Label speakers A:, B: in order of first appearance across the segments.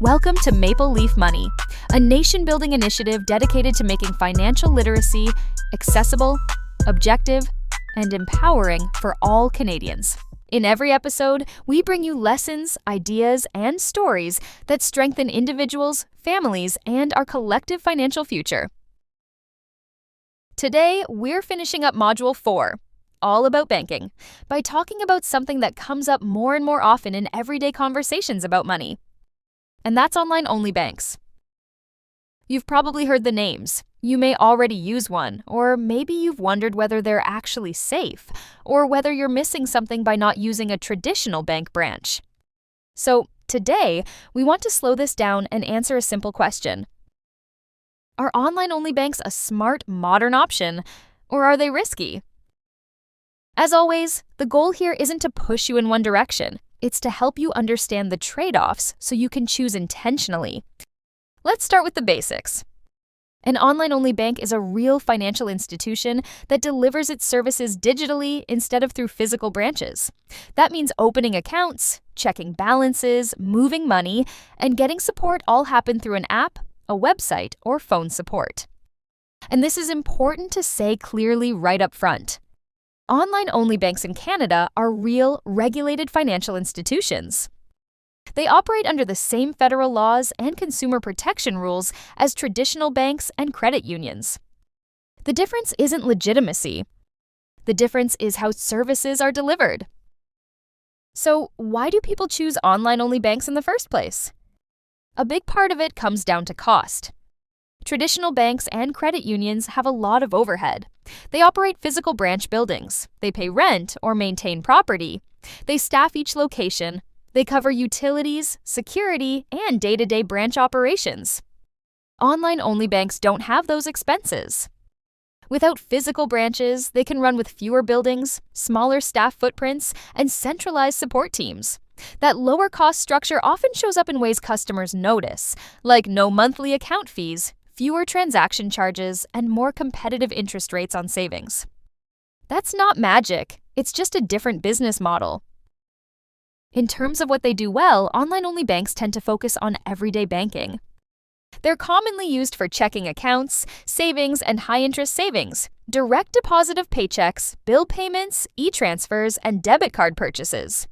A: Welcome to Maple Leaf Money, a nation-building initiative dedicated to making financial literacy accessible, objective, and empowering for all Canadians. In every episode, we bring you lessons, ideas, and stories that strengthen individuals, families, and our collective financial future. Today, we're finishing up Module 4, all about banking, by talking about something that comes up more and more often in everyday conversations about money. And that's online-only banks. You've probably heard the names. You may already use one, or maybe you've wondered whether they're actually safe, or whether you're missing something by not using a traditional bank branch. So today, we want to slow this down and answer a simple question. Are online-only banks a smart, modern option, or are they risky? As always, the goal here isn't to push you in one direction. It's to help you understand the trade-offs so you can choose intentionally. Let's start with the basics. An online-only bank is a real financial institution that delivers its services digitally instead of through physical branches. That means opening accounts, checking balances, moving money, and getting support all happen through an app, a website, or phone support. And this is important to say clearly right up front. Online-only banks in Canada are real, regulated financial institutions. They operate under the same federal laws and consumer protection rules as traditional banks and credit unions. The difference isn't legitimacy. The difference is how services are delivered. So, why do people choose online-only banks in the first place? A big part of it comes down to cost. Traditional banks and credit unions have a lot of overhead. They operate physical branch buildings. They pay rent or maintain property. They staff each location. They cover utilities, security, and day-to-day branch operations. Online-only banks don't have those expenses. Without physical branches, they can run with fewer buildings, smaller staff footprints, and centralized support teams. That lower cost structure often shows up in ways customers notice, like no monthly account fees, fewer transaction charges, and more competitive interest rates on savings. That's not magic. It's just a different business model. In terms of what they do well, online-only banks tend to focus on everyday banking. They're commonly used for checking accounts, savings, and high-interest savings, direct deposit of paychecks, bill payments, e-transfers, and debit card purchases.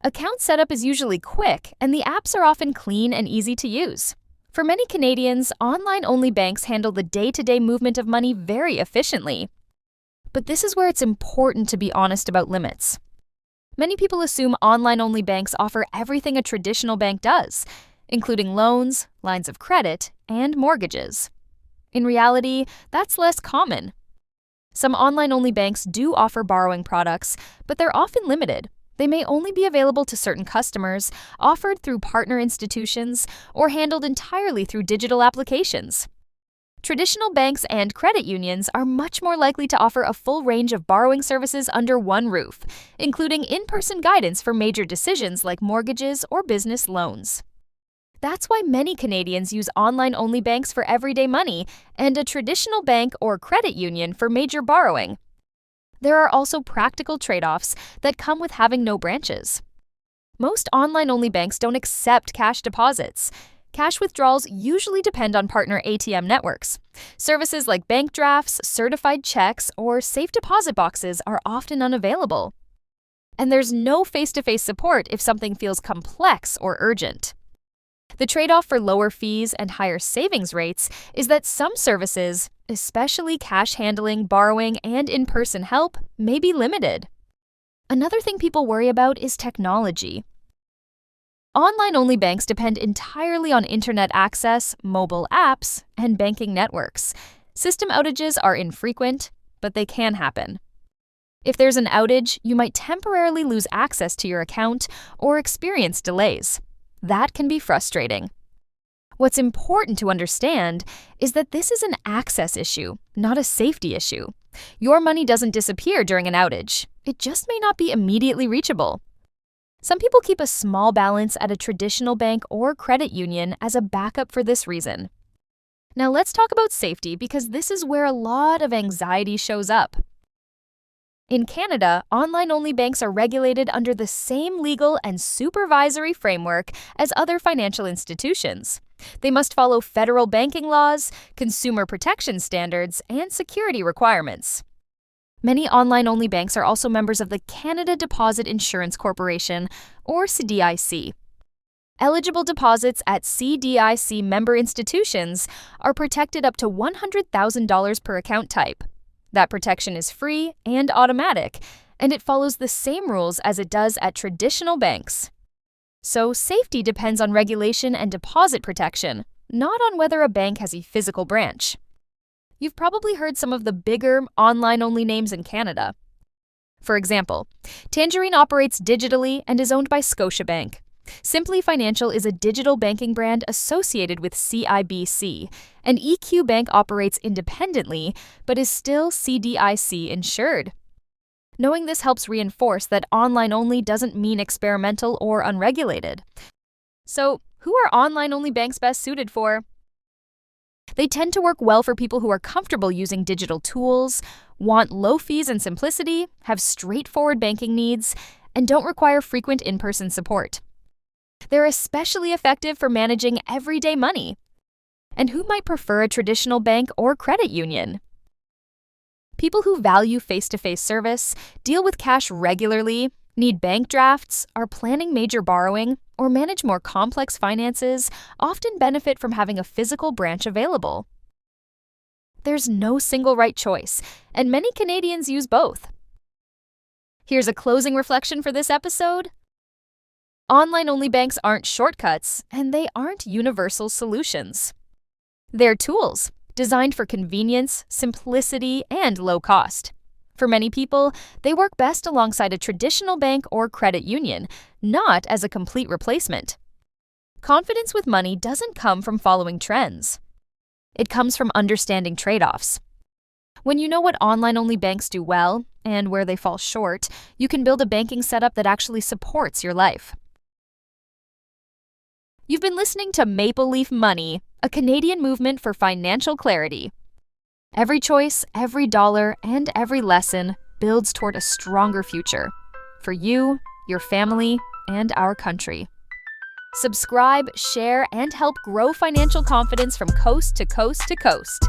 A: Account setup is usually quick, and the apps are often clean and easy to use. For many Canadians, online-only banks handle the day-to-day movement of money very efficiently. But this is where it's important to be honest about limits. Many people assume online-only banks offer everything a traditional bank does, including loans, lines of credit, and mortgages. In reality, that's less common. Some online-only banks do offer borrowing products, but they're often limited. They may only be available to certain customers, offered through partner institutions, or handled entirely through digital applications. Traditional banks and credit unions are much more likely to offer a full range of borrowing services under one roof, including in-person guidance for major decisions like mortgages or business loans. That's why many Canadians use online-only banks for everyday money and a traditional bank or credit union for major borrowing. There are also practical trade-offs that come with having no branches. Most online-only banks don't accept cash deposits. Cash withdrawals usually depend on partner ATM networks. Services like bank drafts, certified checks, or safe deposit boxes are often unavailable. And there's no face-to-face support if something feels complex or urgent. The trade-off for lower fees and higher savings rates is that some services, especially cash handling, borrowing, and in-person help, may be limited. Another thing people worry about is technology. Online-only banks depend entirely on internet access, mobile apps, and banking networks. System outages are infrequent, but they can happen. If there's an outage, you might temporarily lose access to your account or experience delays. That can be frustrating. What's important to understand is that this is an access issue, not a safety issue. Your money doesn't disappear during an outage. It just may not be immediately reachable. Some people keep a small balance at a traditional bank or credit union as a backup for this reason. Now let's talk about safety because this is where a lot of anxiety shows up. In Canada, online-only banks are regulated under the same legal and supervisory framework as other financial institutions. They must follow federal banking laws, consumer protection standards, and security requirements. Many online-only banks are also members of the Canada Deposit Insurance Corporation, or C.D.I.C. Eligible deposits at C.D.I.C member institutions are protected up to $100,000 per account type. That protection is free and automatic, and it follows the same rules as it does at traditional banks. So safety depends on regulation and deposit protection, not on whether a bank has a physical branch. You've probably heard some of the bigger online-only names in Canada. For example, Tangerine operates digitally and is owned by Scotiabank. Simply Financial is a digital banking brand associated with CIBC, and EQ Bank operates independently but is still C.D.I.C insured. Knowing this helps reinforce that online-only doesn't mean experimental or unregulated. So, who are online-only banks best suited for? They tend to work well for people who are comfortable using digital tools, want low fees and simplicity, have straightforward banking needs, and don't require frequent in-person support. They're especially effective for managing everyday money. And who might prefer a traditional bank or credit union? People who value face-to-face service, deal with cash regularly, need bank drafts, are planning major borrowing, or manage more complex finances often benefit from having a physical branch available. There's no single right choice, and many Canadians use both. Here's a closing reflection for this episode. Online-only banks aren't shortcuts, and they aren't universal solutions. They're tools designed for convenience, simplicity, and low cost. For many people, they work best alongside a traditional bank or credit union, not as a complete replacement. Confidence with money doesn't come from following trends. It comes from understanding trade-offs. When you know what online-only banks do well and where they fall short, you can build a banking setup that actually supports your life. You've been listening to Maple Leaf Money, a Canadian movement for financial clarity. Every choice, every dollar, and every lesson builds toward a stronger future for you, your family, and our country. Subscribe, share, and help grow financial confidence from coast to coast to coast.